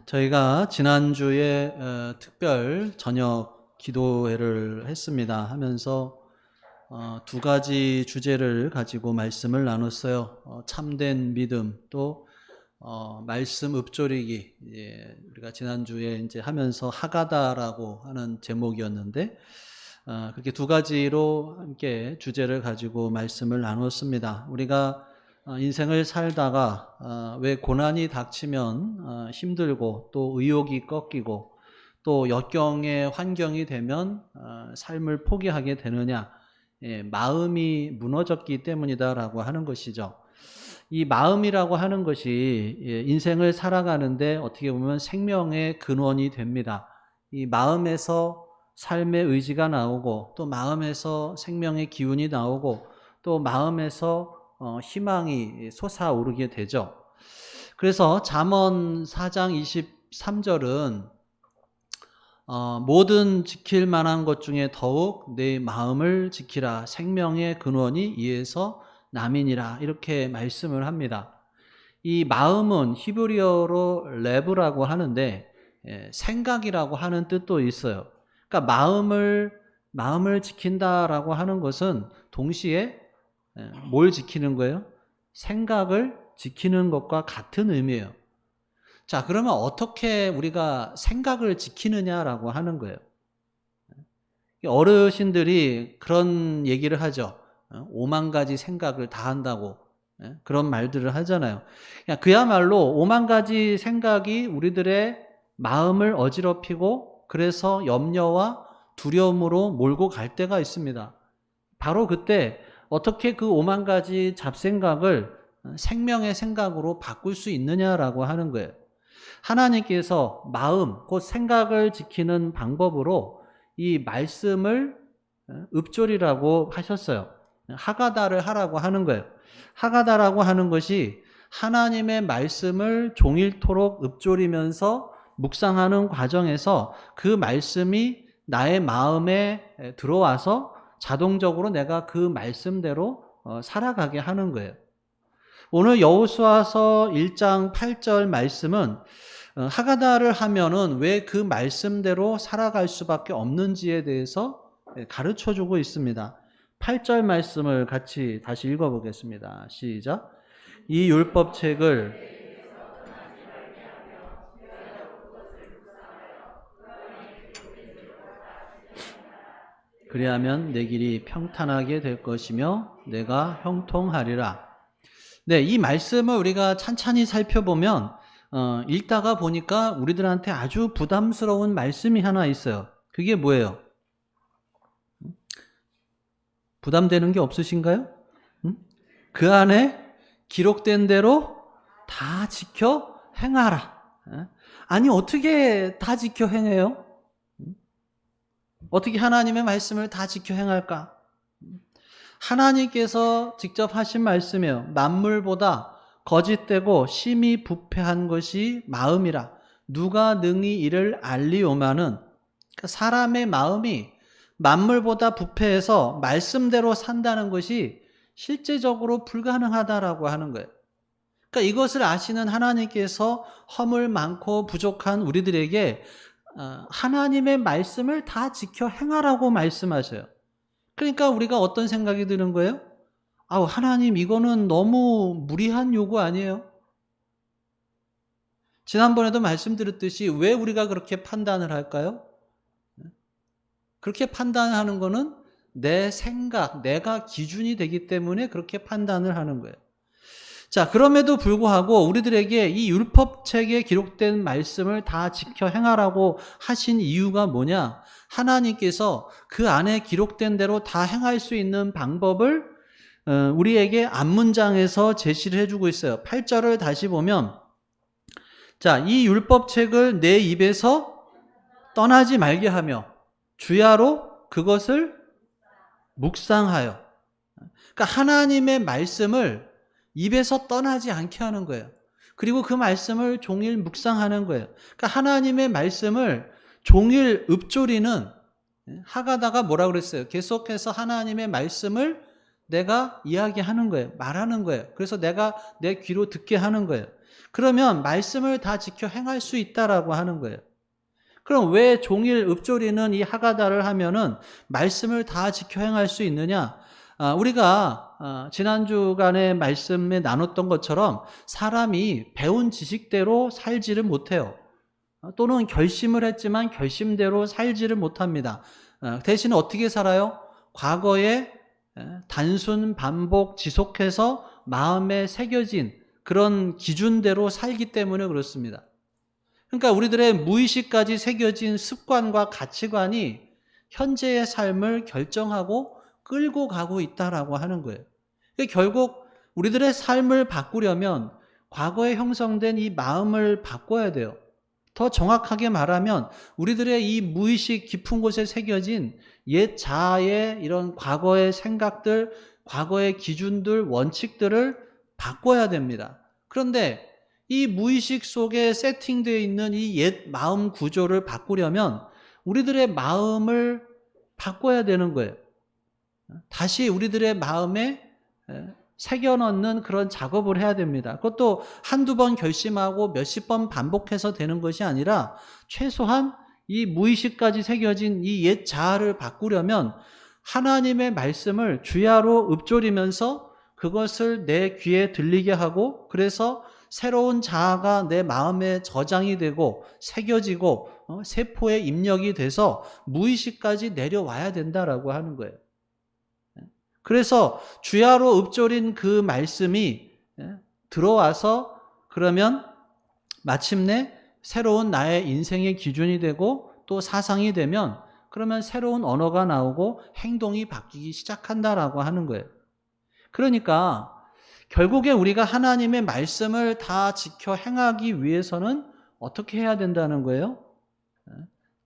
저희가 지난주에 특별 저녁 기도회를 했습니다. 하면서 두 가지 주제를 가지고 말씀을 나눴어요. 참된 믿음, 또 말씀 읊조리기. 우리가 지난주에 이제 하면서 하가다라고 하는 제목이었는데, 그렇게 두 가지로 함께 주제를 가지고 말씀을 나눴습니다. 우리가 인생을 살다가 왜 고난이 닥치면 힘들고 또 의욕이 꺾이고 또 역경의 환경이 되면 삶을 포기하게 되느냐, 마음이 무너졌기 때문이다라고 하는 것이죠. 이 마음이라고 하는 것이 인생을 살아가는데 어떻게 보면 생명의 근원이 됩니다. 이 마음에서 삶의 의지가 나오고 또 마음에서 생명의 기운이 나오고 또 마음에서 희망이 솟아오르게 되죠. 그래서 잠언 4장 23절은 모든 지킬 만한 것 중에 더욱 내 마음을 지키라. 생명의 근원이 이에서 남이니라. 이렇게 말씀을 합니다. 이 마음은 히브리어로 레브라고 하는데 생각이라고 하는 뜻도 있어요. 그러니까 마음을 지킨다라고 하는 것은 동시에 뭘 지키는 거예요? 생각을 지키는 것과 같은 의미예요. 자, 그러면 어떻게 우리가 생각을 지키느냐라고 하는 거예요. 어르신들이 그런 얘기를 하죠. 5만 가지 생각을 다 한다고 그런 말들을 하잖아요. 그야말로 5만 가지 생각이 우리들의 마음을 어지럽히고 그래서 염려와 두려움으로 몰고 갈 때가 있습니다. 바로 그때 어떻게 그 5만 가지 잡생각을 생명의 생각으로 바꿀 수 있느냐라고 하는 거예요. 하나님께서 마음, 곧 생각을 지키는 방법으로 이 말씀을 읊조리라고 하셨어요. 하가다를 하라고 하는 거예요. 하가다라고 하는 것이 하나님의 말씀을 종일토록 읊조리면서 묵상하는 과정에서 그 말씀이 나의 마음에 들어와서 자동적으로 내가 그 말씀대로 살아가게 하는 거예요. 오늘 여호수아서 1장 8절 말씀은 하가다를 하면은 왜 그 말씀대로 살아갈 수밖에 없는지에 대해서 가르쳐 주고 있습니다. 8절 말씀을 같이 다시 읽어보겠습니다. 시작. 이 율법책을 그리하면 내 길이 평탄하게 될 것이며 내가 형통하리라. 네, 이 말씀을 우리가 찬찬히 살펴보면 읽다가 보니까 우리들한테 아주 부담스러운 말씀이 하나 있어요. 그게 뭐예요? 부담되는 게 없으신가요? 그 안에 기록된 대로 다 지켜 행하라. 아니, 어떻게 다 지켜 행해요? 어떻게 하나님의 말씀을 다 지켜 행할까? 하나님께서 직접 하신 말씀이에요. 만물보다 거짓되고 심히 부패한 것이 마음이라. 누가 능히 이를 알리오마는. 사람의 마음이 만물보다 부패해서 말씀대로 산다는 것이 실제적으로 불가능하다라고 하는 거예요. 그러니까 이것을 아시는 하나님께서 허물 많고 부족한 우리들에게 하나님의 말씀을 다 지켜 행하라고 말씀하셔요. 그러니까 우리가 어떤 생각이 드는 거예요? 하나님, 이거는 너무 무리한 요구 아니에요? 지난번에도 말씀드렸듯이 왜 우리가 그렇게 판단을 할까요? 그렇게 판단하는 거는 내 생각, 내가 기준이 되기 때문에 그렇게 판단을 하는 거예요. 자, 그럼에도 불구하고 우리들에게 이 율법책에 기록된 말씀을 다 지켜 행하라고 하신 이유가 뭐냐? 하나님께서 그 안에 기록된 대로 다 행할 수 있는 방법을 우리에게 앞문장에서 제시를 해주고 있어요. 8절을 다시 보면, 자, 이 율법책을 내 입에서 떠나지 말게 하며 주야로 그것을 묵상하여. 그러니까 하나님의 말씀을 입에서 떠나지 않게 하는 거예요. 그리고 그 말씀을 종일 묵상하는 거예요. 그러니까 하나님의 말씀을 종일 읊조리는, 하가다가 뭐라고 그랬어요? 계속해서 하나님의 말씀을 내가 이야기하는 거예요. 말하는 거예요. 그래서 내가 내 귀로 듣게 하는 거예요. 그러면 말씀을 다 지켜 행할 수 있다라고 하는 거예요. 그럼 왜 종일 읊조리는 이 하가다를 하면은 말씀을 다 지켜 행할 수 있느냐? 우리가 지난 주간의 말씀에 나눴던 것처럼 사람이 배운 지식대로 살지를 못해요. 또는 결심을 했지만 결심대로 살지를 못합니다. 대신 어떻게 살아요? 과거에 단순 반복 지속해서 마음에 새겨진 그런 기준대로 살기 때문에 그렇습니다. 그러니까 우리들의 무의식까지 새겨진 습관과 가치관이 현재의 삶을 결정하고 끌고 가고 있다라고 하는 거예요. 그러니까 결국 우리들의 삶을 바꾸려면 과거에 형성된 이 마음을 바꿔야 돼요. 더 정확하게 말하면 우리들의 이 무의식 깊은 곳에 새겨진 옛 자아의 이런 과거의 생각들, 과거의 기준들, 원칙들을 바꿔야 됩니다. 그런데 이 무의식 속에 세팅되어 있는 이 옛 마음 구조를 바꾸려면 우리들의 마음을 바꿔야 되는 거예요. 다시 우리들의 마음에 새겨넣는 그런 작업을 해야 됩니다. 그것도 한두 번 결심하고 몇십 번 반복해서 되는 것이 아니라 최소한 이 무의식까지 새겨진 이 옛 자아를 바꾸려면 하나님의 말씀을 주야로 읊조리면서 그것을 내 귀에 들리게 하고 그래서 새로운 자아가 내 마음에 저장이 되고 새겨지고 세포에 입력이 돼서 무의식까지 내려와야 된다라고 하는 거예요. 그래서 주야로 읊조린 그 말씀이 들어와서 그러면 마침내 새로운 나의 인생의 기준이 되고 또 사상이 되면 그러면 새로운 언어가 나오고 행동이 바뀌기 시작한다라고 하는 거예요. 그러니까 결국에 우리가 하나님의 말씀을 다 지켜 행하기 위해서는 어떻게 해야 된다는 거예요?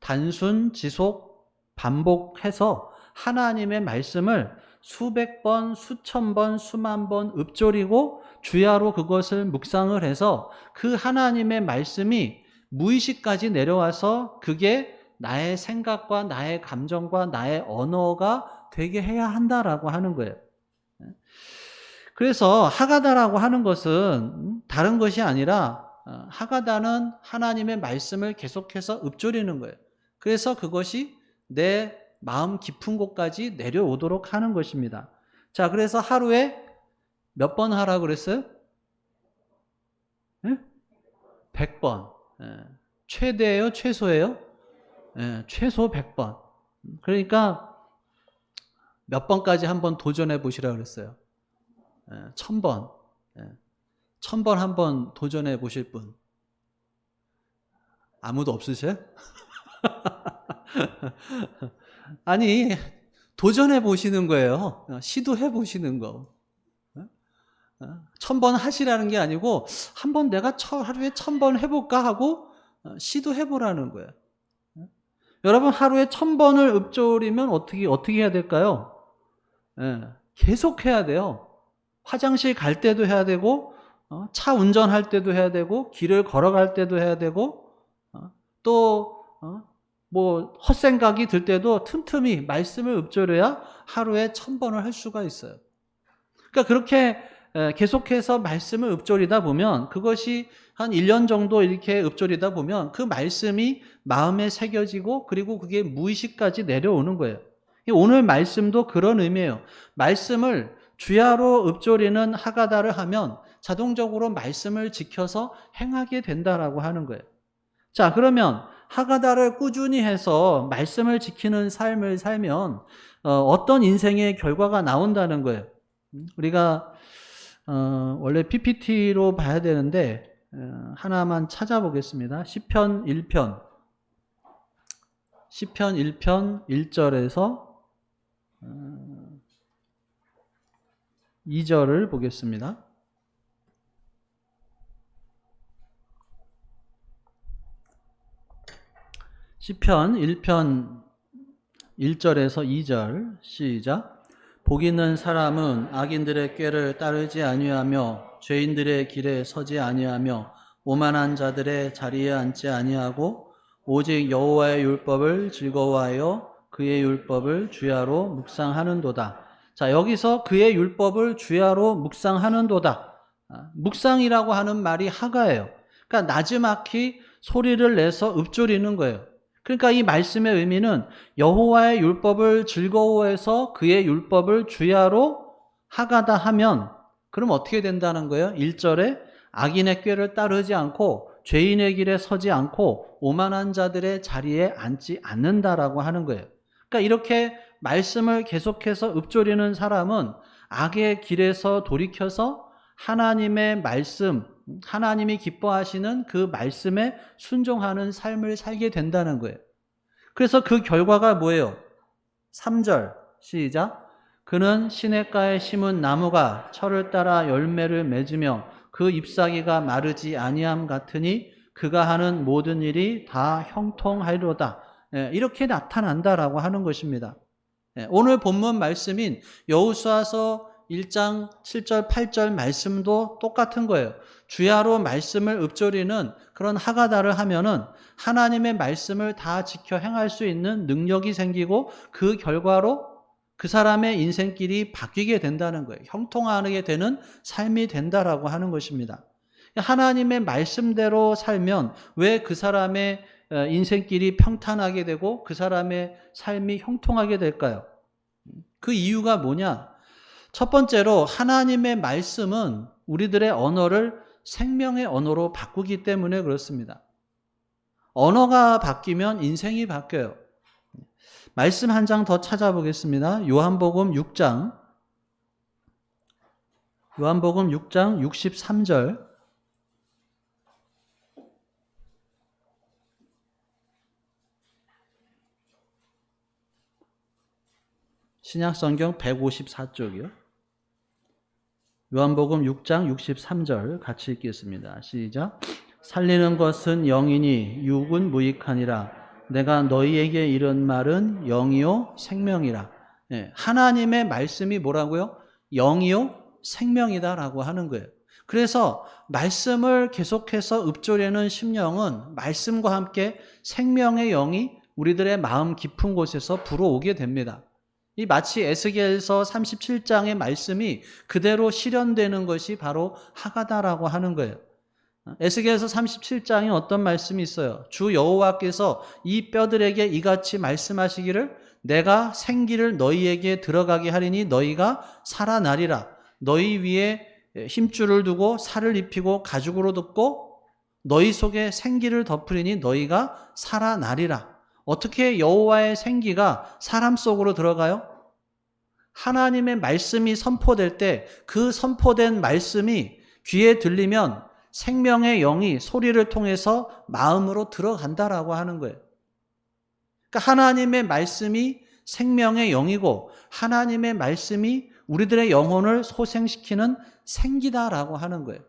단순, 지속, 반복해서 하나님의 말씀을 수백 번, 수천 번, 수만 번 읊조리고 주야로 그것을 묵상을 해서 그 하나님의 말씀이 무의식까지 내려와서 그게 나의 생각과 나의 감정과 나의 언어가 되게 해야 한다라고 하는 거예요. 그래서 하가다라고 하는 것은 다른 것이 아니라 하가다는 하나님의 말씀을 계속해서 읊조리는 거예요. 그래서 그것이 내 마음 깊은 곳까지 내려오도록 하는 것입니다. 자, 그래서 하루에 몇 번 하라고 그랬어요? 100번. 최대예요? 최소예요? 최소 100번. 그러니까 몇 번까지 한번 도전해 보시라고 그랬어요? 1000번. 1000번 한번 도전해 보실 분? 아무도 없으세요? 아니, 도전해 보시는 거예요. 시도해 보시는 거. 1000번 하시라는 게 아니고 한번 내가 하루에 1000번 해볼까 하고 시도해 보라는 거예요. 여러분 하루에 1000번을 읊조리면 어떻게 해야 될까요? 계속 해야 돼요. 화장실 갈 때도 해야 되고 차 운전할 때도 해야 되고 길을 걸어갈 때도 해야 되고 또 뭐 헛생각이 들 때도 틈틈이 말씀을 읊조려야 하루에 1000번을 할 수가 있어요. 그러니까 그렇게 계속해서 말씀을 읊조리다 보면 그것이 한 1년 정도 이렇게 읊조리다 보면 그 말씀이 마음에 새겨지고 그리고 그게 무의식까지 내려오는 거예요. 오늘 말씀도 그런 의미예요. 말씀을 주야로 읊조리는 하가다를 하면 자동적으로 말씀을 지켜서 행하게 된다라고 하는 거예요. 자, 그러면 하가다를 꾸준히 해서 말씀을 지키는 삶을 살면 어떤 인생의 결과가 나온다는 거예요. 우리가 원래 PPT로 봐야 되는데 하나만 찾아보겠습니다. 시편 1편 1절에서 2절을 보겠습니다. 시편 1편 1절에서 2절 시작. 복 있는 사람은 악인들의 꾀를 따르지 아니하며 죄인들의 길에 서지 아니하며 오만한 자들의 자리에 앉지 아니하고 오직 여호와의 율법을 즐거워하여 그의 율법을 주야로 묵상하는도다. 자, 여기서 그의 율법을 주야로 묵상하는도다. 묵상이라고 하는 말이 하가예요. 그러니까 나지막히 소리를 내서 읊조리는 거예요. 그러니까 이 말씀의 의미는 여호와의 율법을 즐거워해서 그의 율법을 주야로 하가다 하면 그럼 어떻게 된다는 거예요? 1절에 악인의 꾀를 따르지 않고 죄인의 길에 서지 않고 오만한 자들의 자리에 앉지 않는다라고 하는 거예요. 그러니까 이렇게 말씀을 계속해서 읊조리는 사람은 악의 길에서 돌이켜서 하나님의 말씀, 하나님이 기뻐하시는 그 말씀에 순종하는 삶을 살게 된다는 거예요. 그래서 그 결과가 뭐예요? 3절 시작. 그는 시냇가에 심은 나무가 철을 따라 열매를 맺으며 그 잎사귀가 마르지 아니함 같으니 그가 하는 모든 일이 다 형통하리로다. 이렇게 나타난다라고 하는 것입니다. 오늘 본문 말씀인 여호수아서 1장 7절 8절 말씀도 똑같은 거예요. 주야로 말씀을 읊조리는 그런 하가다를 하면은 하나님의 말씀을 다 지켜 행할 수 있는 능력이 생기고 그 결과로 그 사람의 인생길이 바뀌게 된다는 거예요. 형통하게 되는 삶이 된다라고 하는 것입니다. 하나님의 말씀대로 살면 왜 그 사람의 인생길이 평탄하게 되고 그 사람의 삶이 형통하게 될까요? 그 이유가 뭐냐? 첫 번째로 하나님의 말씀은 우리들의 언어를 생명의 언어로 바꾸기 때문에 그렇습니다. 언어가 바뀌면 인생이 바뀌어요. 말씀 한 장 더 찾아보겠습니다. 요한복음 6장 63절. 신약성경 154쪽이요. 요한복음 6장 63절 같이 읽겠습니다. 시작. 살리는 것은 영이니 육은 무익하니라. 내가 너희에게 이른 말은 영이요 생명이라. 하나님의 말씀이 뭐라고요? 영이요 생명이다라고 하는 거예요. 그래서 말씀을 계속해서 읊조리는 심령은 말씀과 함께 생명의 영이 우리들의 마음 깊은 곳에서 불어오게 됩니다. 이 마치 에스겔서 37장의 말씀이 그대로 실현되는 것이 바로 하가다라고 하는 거예요. 에스겔서 37장에 어떤 말씀이 있어요? 주 여호와께서 이 뼈들에게 이같이 말씀하시기를 내가 생기를 너희에게 들어가게 하리니 너희가 살아나리라. 너희 위에 힘줄을 두고 살을 입히고 가죽으로 덮고 너희 속에 생기를 덮으리니 너희가 살아나리라. 어떻게 여호와의 생기가 사람 속으로 들어가요? 하나님의 말씀이 선포될 때 그 선포된 말씀이 귀에 들리면 생명의 영이 소리를 통해서 마음으로 들어간다라고 하는 거예요. 그러니까 하나님의 말씀이 생명의 영이고 하나님의 말씀이 우리들의 영혼을 소생시키는 생기다라고 하는 거예요.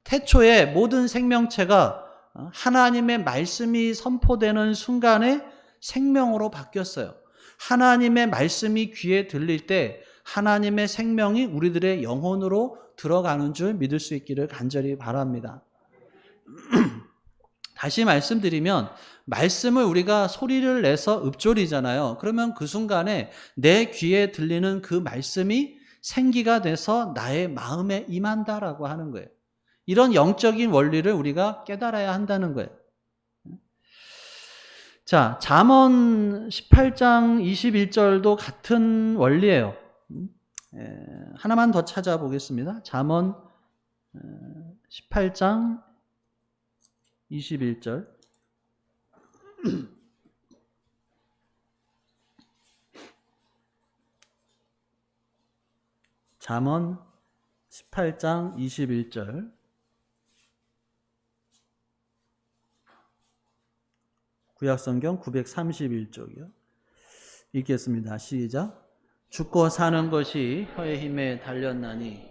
태초에 모든 생명체가 하나님의 말씀이 선포되는 순간에 생명으로 바뀌었어요. 하나님의 말씀이 귀에 들릴 때 하나님의 생명이 우리들의 영혼으로 들어가는 줄 믿을 수 있기를 간절히 바랍니다. 다시 말씀드리면 말씀을 우리가 소리를 내서 읊조리잖아요. 그러면 그 순간에 내 귀에 들리는 그 말씀이 생기가 돼서 나의 마음에 임한다라고 하는 거예요. 이런 영적인 원리를 우리가 깨달아야 한다는 거예요. 자, 잠언 18장 21절도 같은 원리예요. 하나만 더 찾아보겠습니다. 잠언 18장 21절. 잠언 18장 21절. 구약성경 931쪽이요. 읽겠습니다. 시작. 죽고 사는 것이 혀의 힘에 달렸나니.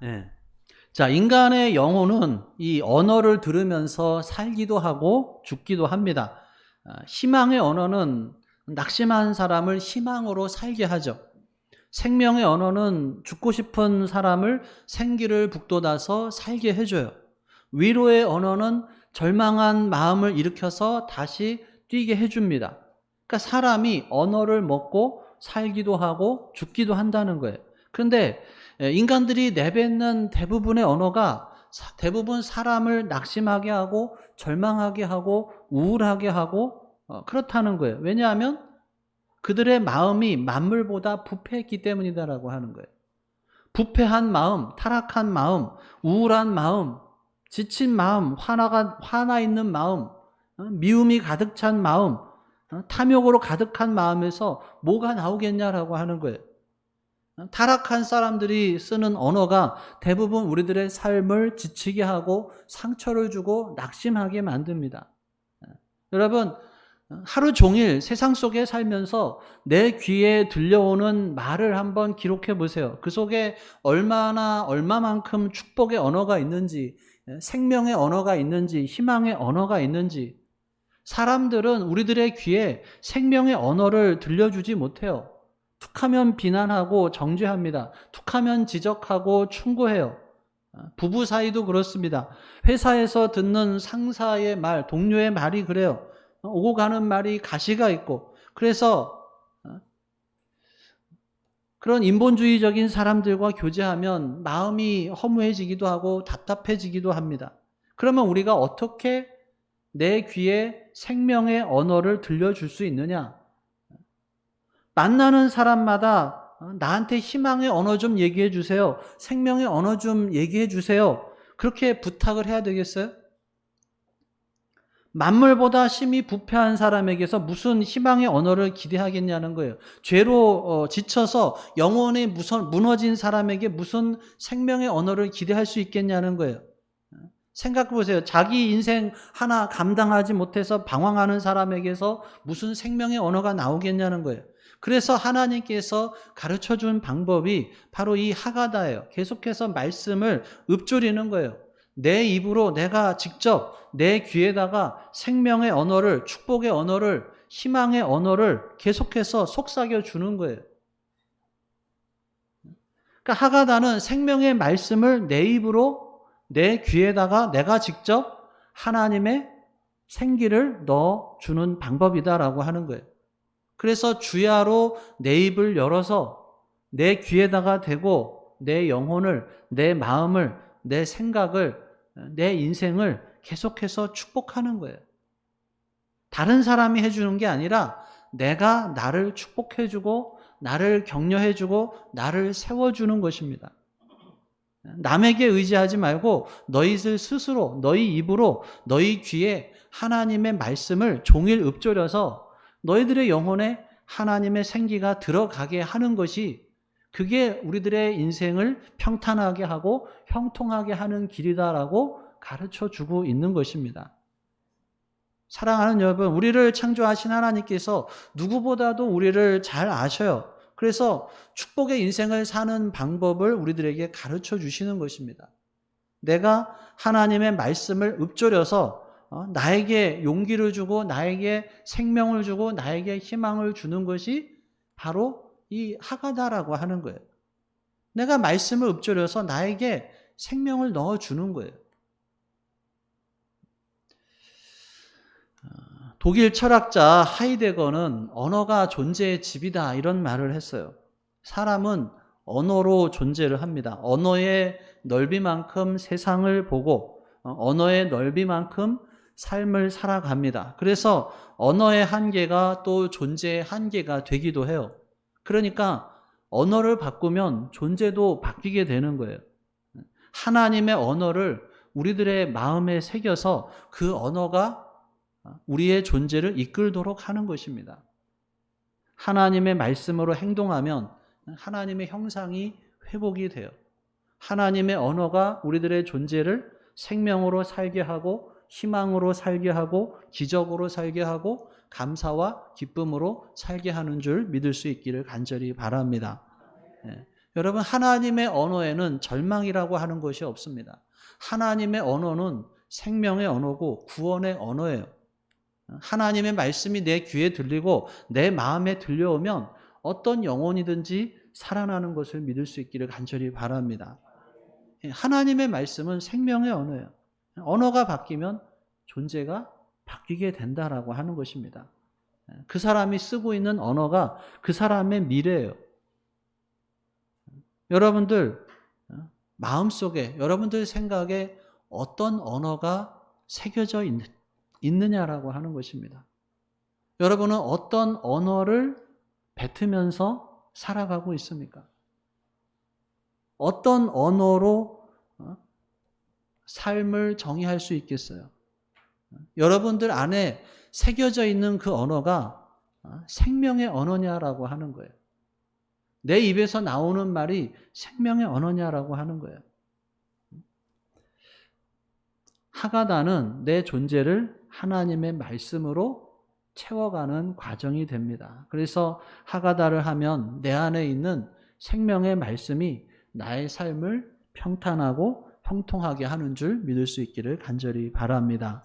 네. 자, 인간의 영혼은 이 언어를 들으면서 살기도 하고 죽기도 합니다. 희망의 언어는 낙심한 사람을 희망으로 살게 하죠. 생명의 언어는 죽고 싶은 사람을 생기를 북돋아서 살게 해줘요. 위로의 언어는 절망한 마음을 일으켜서 다시 뛰게 해줍니다. 그러니까 사람이 언어를 먹고 살기도 하고 죽기도 한다는 거예요. 그런데 인간들이 내뱉는 대부분의 언어가 대부분 사람을 낙심하게 하고 절망하게 하고 우울하게 하고 그렇다는 거예요. 왜냐하면 그들의 마음이 만물보다 부패했기 때문이다라고 하는 거예요. 부패한 마음, 타락한 마음, 우울한 마음, 지친 마음, 화나 있는 마음, 미움이 가득 찬 마음, 탐욕으로 가득한 마음에서 뭐가 나오겠냐라고 하는 거예요. 타락한 사람들이 쓰는 언어가 대부분 우리들의 삶을 지치게 하고 상처를 주고 낙심하게 만듭니다. 여러분, 하루 종일 세상 속에 살면서 내 귀에 들려오는 말을 한번 기록해 보세요. 그 속에 얼마만큼 축복의 언어가 있는지, 생명의 언어가 있는지, 희망의 언어가 있는지. 사람들은 우리들의 귀에 생명의 언어를 들려주지 못해요. 툭하면 비난하고 정죄합니다. 툭하면 지적하고 충고해요. 부부 사이도 그렇습니다. 회사에서 듣는 상사의 말, 동료의 말이 그래요. 오고 가는 말이 가시가 있고, 그래서 그런 인본주의적인 사람들과 교제하면 마음이 허무해지기도 하고 답답해지기도 합니다. 그러면 우리가 어떻게 내 귀에 생명의 언어를 들려줄 수 있느냐? 만나는 사람마다 나한테 희망의 언어 좀 얘기해 주세요. 생명의 언어 좀 얘기해 주세요. 그렇게 부탁을 해야 되겠어요? 만물보다 심히 부패한 사람에게서 무슨 희망의 언어를 기대하겠냐는 거예요. 죄로 지쳐서 영혼이 무너진 사람에게 무슨 생명의 언어를 기대할 수 있겠냐는 거예요. 생각해 보세요. 자기 인생 하나 감당하지 못해서 방황하는 사람에게서 무슨 생명의 언어가 나오겠냐는 거예요. 그래서 하나님께서 가르쳐 준 방법이 바로 이 하가다예요. 계속해서 말씀을 읊조리는 거예요. 내 입으로 내가 직접 내 귀에다가 생명의 언어를, 축복의 언어를, 희망의 언어를 계속해서 속삭여 주는 거예요. 그러니까 하가다는 생명의 말씀을 내 입으로 내 귀에다가 내가 직접 하나님의 생기를 넣어주는 방법이다라고 하는 거예요. 그래서 주야로 내 입을 열어서 내 귀에다가 대고 내 영혼을, 내 마음을, 내 생각을, 내 인생을 계속해서 축복하는 거예요. 다른 사람이 해주는 게 아니라 내가 나를 축복해주고 나를 격려해주고 나를 세워주는 것입니다. 남에게 의지하지 말고 너희들 스스로 너희 입으로 너희 귀에 하나님의 말씀을 종일 읊조려서 너희들의 영혼에 하나님의 생기가 들어가게 하는 것이 그게 우리들의 인생을 평탄하게 하고 형통하게 하는 길이다라고 가르쳐 주고 있는 것입니다. 사랑하는 여러분, 우리를 창조하신 하나님께서 누구보다도 우리를 잘 아셔요. 그래서 축복의 인생을 사는 방법을 우리들에게 가르쳐 주시는 것입니다. 내가 하나님의 말씀을 읊조려서 나에게 용기를 주고 나에게 생명을 주고 나에게 희망을 주는 것이 바로 이 하가다라고 하는 거예요. 내가 말씀을 읊조려서 나에게 생명을 넣어주는 거예요. 독일 철학자 하이데거는 언어가 존재의 집이다 이런 말을 했어요. 사람은 언어로 존재를 합니다. 언어의 넓이만큼 세상을 보고 언어의 넓이만큼 삶을 살아갑니다. 그래서 언어의 한계가 또 존재의 한계가 되기도 해요. 그러니까 언어를 바꾸면 존재도 바뀌게 되는 거예요. 하나님의 언어를 우리들의 마음에 새겨서 그 언어가 우리의 존재를 이끌도록 하는 것입니다. 하나님의 말씀으로 행동하면 하나님의 형상이 회복이 돼요. 하나님의 언어가 우리들의 존재를 생명으로 살게 하고 희망으로 살게 하고 기적으로 살게 하고 감사와 기쁨으로 살게 하는 줄 믿을 수 있기를 간절히 바랍니다. 여러분, 하나님의 언어에는 절망이라고 하는 것이 없습니다. 하나님의 언어는 생명의 언어고 구원의 언어예요. 하나님의 말씀이 내 귀에 들리고 내 마음에 들려오면 어떤 영혼이든지 살아나는 것을 믿을 수 있기를 간절히 바랍니다. 하나님의 말씀은 생명의 언어예요. 언어가 바뀌면 존재가 바뀌게 된다라고 하는 것입니다. 그 사람이 쓰고 있는 언어가 그 사람의 미래예요. 여러분들 마음속에, 여러분들 생각에 어떤 언어가 새겨져 있느냐라고 하는 것입니다. 여러분은 어떤 언어를 뱉으면서 살아가고 있습니까? 어떤 언어로 삶을 정의할 수 있겠어요? 여러분들 안에 새겨져 있는 그 언어가 생명의 언어냐라고 하는 거예요. 내 입에서 나오는 말이 생명의 언어냐라고 하는 거예요. 하가다는 내 존재를 하나님의 말씀으로 채워가는 과정이 됩니다. 그래서 하가다를 하면 내 안에 있는 생명의 말씀이 나의 삶을 평탄하고 형통하게 하는 줄 믿을 수 있기를 간절히 바랍니다.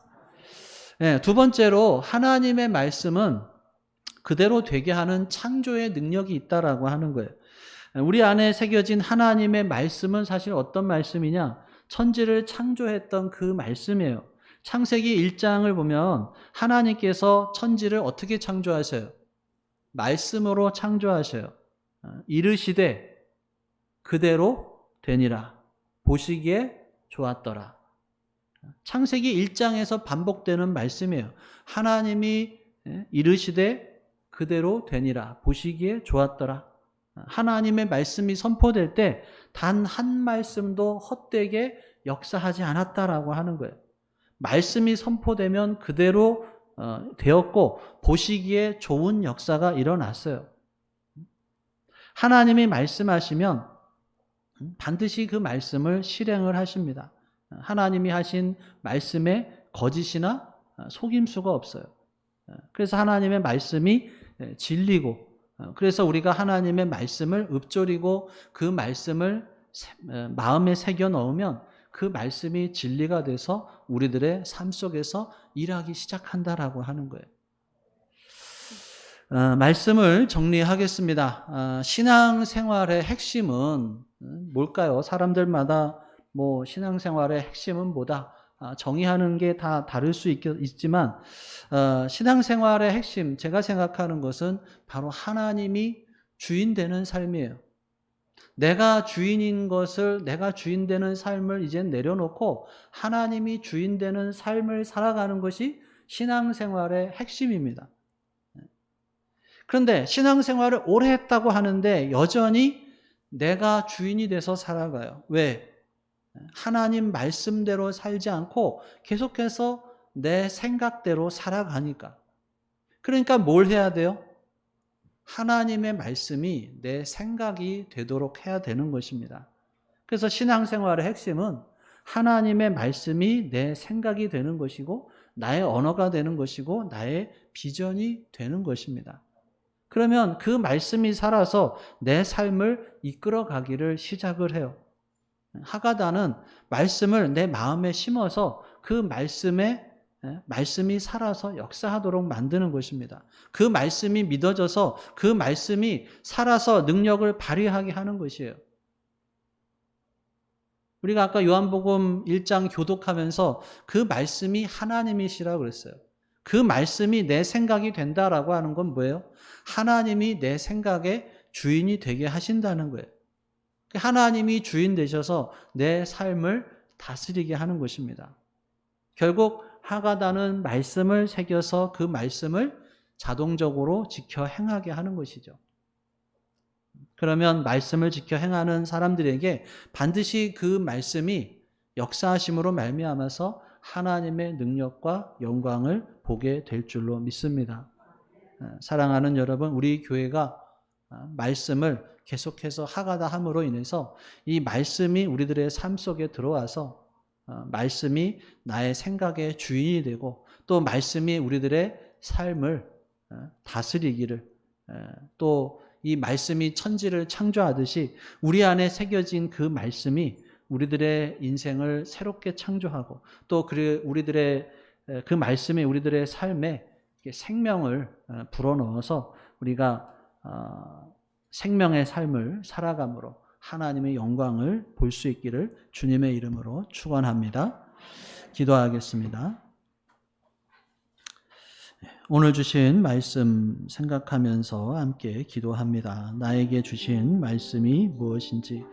네, 두 번째로 하나님의 말씀은 그대로 되게 하는 창조의 능력이 있다라고 하는 거예요. 우리 안에 새겨진 하나님의 말씀은 사실 어떤 말씀이냐? 천지를 창조했던 그 말씀이에요. 창세기 1장을 보면 하나님께서 천지를 어떻게 창조하셔요? 말씀으로 창조하셔요. 이르시되 그대로 되니라. 보시기에 좋았더라. 창세기 1장에서 반복되는 말씀이에요. 하나님이 이르시되 그대로 되니라. 보시기에 좋았더라. 하나님의 말씀이 선포될 때 단 한 말씀도 헛되게 역사하지 않았다라고 하는 거예요. 말씀이 선포되면 그대로 되었고 보시기에 좋은 역사가 일어났어요. 하나님이 말씀하시면 반드시 그 말씀을 실행을 하십니다. 하나님이 하신 말씀에 거짓이나 속임수가 없어요. 그래서 하나님의 말씀이 진리고, 그래서 우리가 하나님의 말씀을 읊조리고 그 말씀을 마음에 새겨 넣으면 그 말씀이 진리가 돼서 우리들의 삶 속에서 일하기 시작한다라고 하는 거예요. 말씀을 정리하겠습니다. 신앙생활의 핵심은 뭘까요? 사람들마다 뭐 신앙생활의 핵심은 뭐다? 정의하는 게 다 다를 수 있지만 신앙생활의 핵심, 제가 생각하는 것은 바로 하나님이 주인 되는 삶이에요. 내가 주인인 것을, 내가 주인 되는 삶을 이제 내려놓고 하나님이 주인 되는 삶을 살아가는 것이 신앙생활의 핵심입니다. 그런데 신앙생활을 오래 했다고 하는데 여전히 내가 주인이 돼서 살아가요. 왜? 하나님 말씀대로 살지 않고 계속해서 내 생각대로 살아가니까. 그러니까 뭘 해야 돼요? 하나님의 말씀이 내 생각이 되도록 해야 되는 것입니다. 그래서 신앙생활의 핵심은 하나님의 말씀이 내 생각이 되는 것이고 나의 언어가 되는 것이고 나의 비전이 되는 것입니다. 그러면 그 말씀이 살아서 내 삶을 이끌어 가기를 시작을 해요. 하가다는 말씀을 내 마음에 심어서 그 말씀이 살아서 역사하도록 만드는 것입니다. 그 말씀이 믿어져서 그 말씀이 살아서 능력을 발휘하게 하는 것이에요. 우리가 아까 요한복음 1장 교독하면서 그 말씀이 하나님이시라고 그랬어요. 그 말씀이 내 생각이 된다라고 하는 건 뭐예요? 하나님이 내 생각의 주인이 되게 하신다는 거예요. 하나님이 주인 되셔서 내 삶을 다스리게 하는 것입니다. 결국 하가다는 말씀을 새겨서 그 말씀을 자동적으로 지켜 행하게 하는 것이죠. 그러면 말씀을 지켜 행하는 사람들에게 반드시 그 말씀이 역사하심으로 말미암아서 하나님의 능력과 영광을 보게 될 줄로 믿습니다. 사랑하는 여러분, 우리 교회가 말씀을 계속해서 하가다 함으로 인해서 이 말씀이 우리들의 삶 속에 들어와서 말씀이 나의 생각의 주인이 되고 또 말씀이 우리들의 삶을 다스리기를, 또 이 말씀이 천지를 창조하듯이 우리 안에 새겨진 그 말씀이 우리들의 인생을 새롭게 창조하고 또 우리들의 그 말씀이 우리들의 삶에 생명을 불어넣어서 우리가 생명의 삶을 살아감으로 하나님의 영광을 볼 수 있기를 주님의 이름으로 축원합니다. 기도하겠습니다. 오늘 주신 말씀 생각하면서 함께 기도합니다. 나에게 주신 말씀이 무엇인지,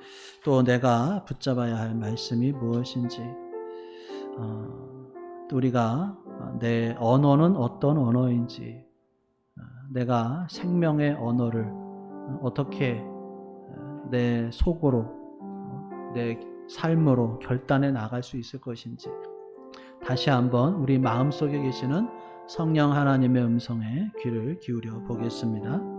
또 내가 붙잡아야 할 말씀이 무엇인지, 또 우리가 내 언어는 어떤 언어인지, 내가 생명의 언어를 어떻게 내 속으로, 내 삶으로 결단해 나갈 수 있을 것인지, 다시 한번 우리 마음속에 계시는 성령 하나님의 음성에 귀를 기울여 보겠습니다.